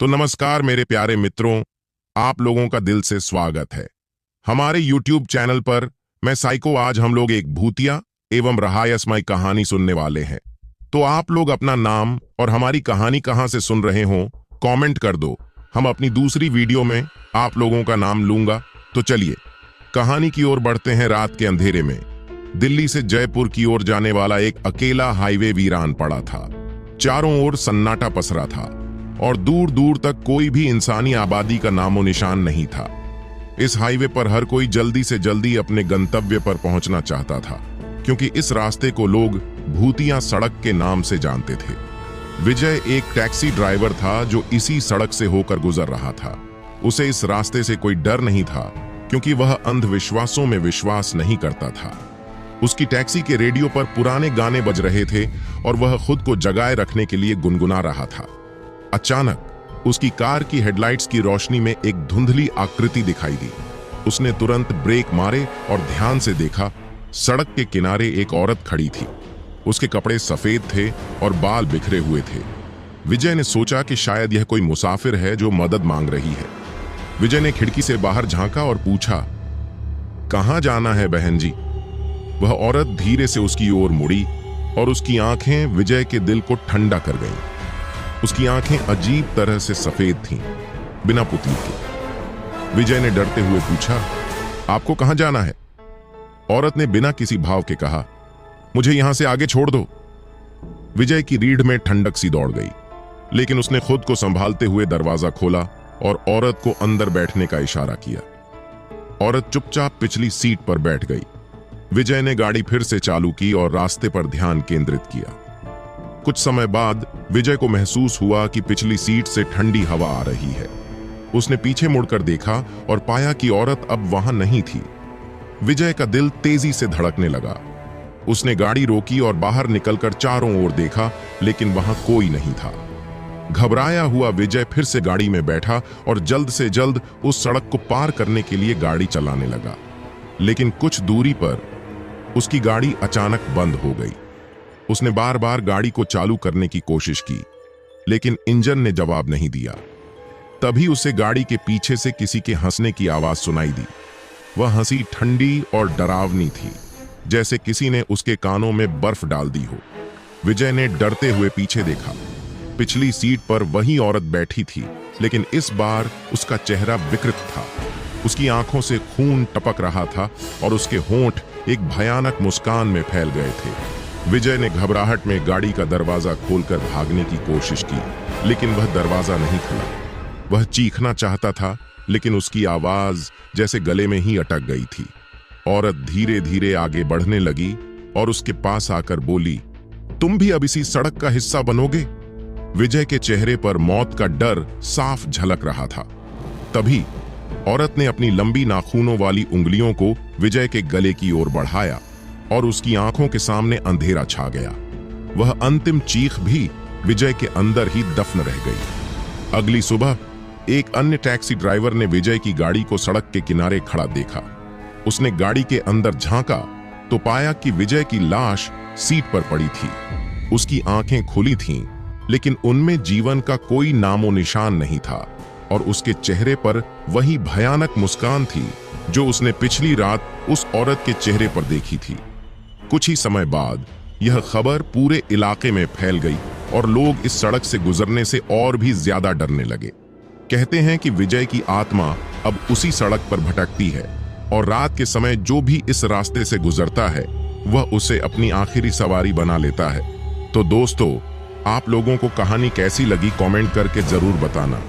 तो नमस्कार मेरे प्यारे मित्रों, आप लोगों का दिल से स्वागत है हमारे YouTube चैनल पर। मैं साइको। आज हम लोग एक भूतिया एवं रहस्यमय कहानी सुनने वाले हैं। तो आप लोग अपना नाम और हमारी कहानी कहां से सुन रहे हो कमेंट कर दो। हम अपनी दूसरी वीडियो में आप लोगों का नाम लूंगा। तो चलिए कहानी की ओर बढ़ते हैं। रात के अंधेरे में दिल्ली से जयपुर की ओर जाने वाला एक अकेला हाईवे वीरान पड़ा था। चारों ओर सन्नाटा पसरा था और दूर दूर तक कोई भी इंसानी आबादी का नामो निशान नहीं था। इस हाईवे पर हर कोई जल्दी से जल्दी अपने गंतव्य पर पहुंचना चाहता था, क्योंकि इस रास्ते को लोग भूतिया सड़क के नाम से जानते थे। विजय एक टैक्सी ड्राइवर था जो इसी सड़क से होकर गुजर रहा था। उसे इस रास्ते से कोई डर नहीं था, क्योंकि वह अंधविश्वासों में विश्वास नहीं करता था। उसकी टैक्सी के रेडियो पर पुराने गाने बज रहे थे और वह खुद को जगाए रखने के लिए गुनगुना रहा था। अचानक उसकी कार की हेडलाइट्स की रोशनी में एक धुंधली आकृति दिखाई दी। उसने तुरंत ब्रेक मारे और ध्यान से देखा। सड़क के किनारे एक औरत खड़ी थी। उसके कपड़े सफेद थे और बाल बिखरे हुए थे। विजय ने सोचा कि शायद यह कोई मुसाफिर है जो मदद मांग रही है। विजय ने खिड़की से बाहर झांका और पूछा, कहां जाना है बहन जी? वह औरत धीरे से उसकी ओर मुड़ी और उसकी आंखें विजय के दिल को ठंडा कर गईं। उसकी आंखें अजीब तरह से सफेद थीं, बिना पुतली के। विजय ने डरते हुए पूछा, आपको कहां जाना है? औरत ने बिना किसी भाव के कहा, मुझे यहां से आगे छोड़ दो। विजय की रीढ़ में ठंडक सी दौड़ गई, लेकिन उसने खुद को संभालते हुए दरवाजा खोला और औरत को अंदर बैठने का इशारा किया। औरत चुपचाप पिछली सीट पर बैठ गई। विजय ने गाड़ी फिर से चालू की और रास्ते पर ध्यान केंद्रित किया। कुछ समय बाद विजय को महसूस हुआ कि पिछली सीट से ठंडी हवा आ रही है। उसने पीछे मुड़कर देखा और पाया कि औरत अब वहां नहीं थी। विजय का दिल तेजी से धड़कने लगा। उसने गाड़ी रोकी और बाहर निकलकर चारों ओर देखा, लेकिन वहां कोई नहीं था। घबराया हुआ विजय फिर से गाड़ी में बैठा और जल्द से जल्द उस सड़क को पार करने के लिए गाड़ी चलाने लगा। लेकिन कुछ दूरी पर उसकी गाड़ी अचानक बंद हो गई। उसने बार बार गाड़ी को चालू करने की कोशिश की, लेकिन इंजन ने जवाब नहीं दिया। तभी उसे गाड़ी के पीछे से किसी के हंसने की आवाज सुनाई दी। वह हंसी ठंडी और डरावनी थी, जैसे किसी ने उसके कानों में बर्फ डाल दी हो। विजय ने डरते हुए पीछे देखा। पिछली सीट पर वही औरत बैठी थी, लेकिन इस बार उसका चेहरा विकृत था। उसकी आंखों से खून टपक रहा था और उसके होंठ एक भयानक मुस्कान में फैल गए थे। विजय ने घबराहट में गाड़ी का दरवाजा खोलकर भागने की कोशिश की, लेकिन वह दरवाजा नहीं खुला। वह चीखना चाहता था, लेकिन उसकी आवाज जैसे गले में ही अटक गई थी। औरत धीरे धीरे आगे बढ़ने लगी और उसके पास आकर बोली, तुम भी अब इसी सड़क का हिस्सा बनोगे? विजय के चेहरे पर मौत का डर साफ झलक रहा था। तभी औरत ने अपनी लंबी नाखूनों वाली उंगलियों को विजय के गले की ओर बढ़ाया और उसकी आंखों के सामने अंधेरा छा गया। वह अंतिम चीख भी विजय के अंदर ही दफन रह गई। अगली सुबह एक अन्य टैक्सी ड्राइवर ने विजय की गाड़ी को सड़क के किनारे खड़ा देखा। उसने गाड़ी के अंदर झांका तो पाया कि विजय की लाश सीट पर पड़ी थी। उसकी आंखें खुली थीं, लेकिन उनमें जीवन का कोई नामो निशान नहीं था और उसके चेहरे पर वही भयानक मुस्कान थी जो उसने पिछली रात उस औरत के चेहरे पर देखी थी। कुछ ही समय बाद यह खबर पूरे इलाके में फैल गई और लोग इस सड़क से गुजरने से और भी ज्यादा डरने लगे। कहते हैं कि विजय की आत्मा अब उसी सड़क पर भटकती है और रात के समय जो भी इस रास्ते से गुजरता है वह उसे अपनी आखिरी सवारी बना लेता है। तो दोस्तों, आप लोगों को कहानी कैसी लगी कमेंट करके जरूर बताना।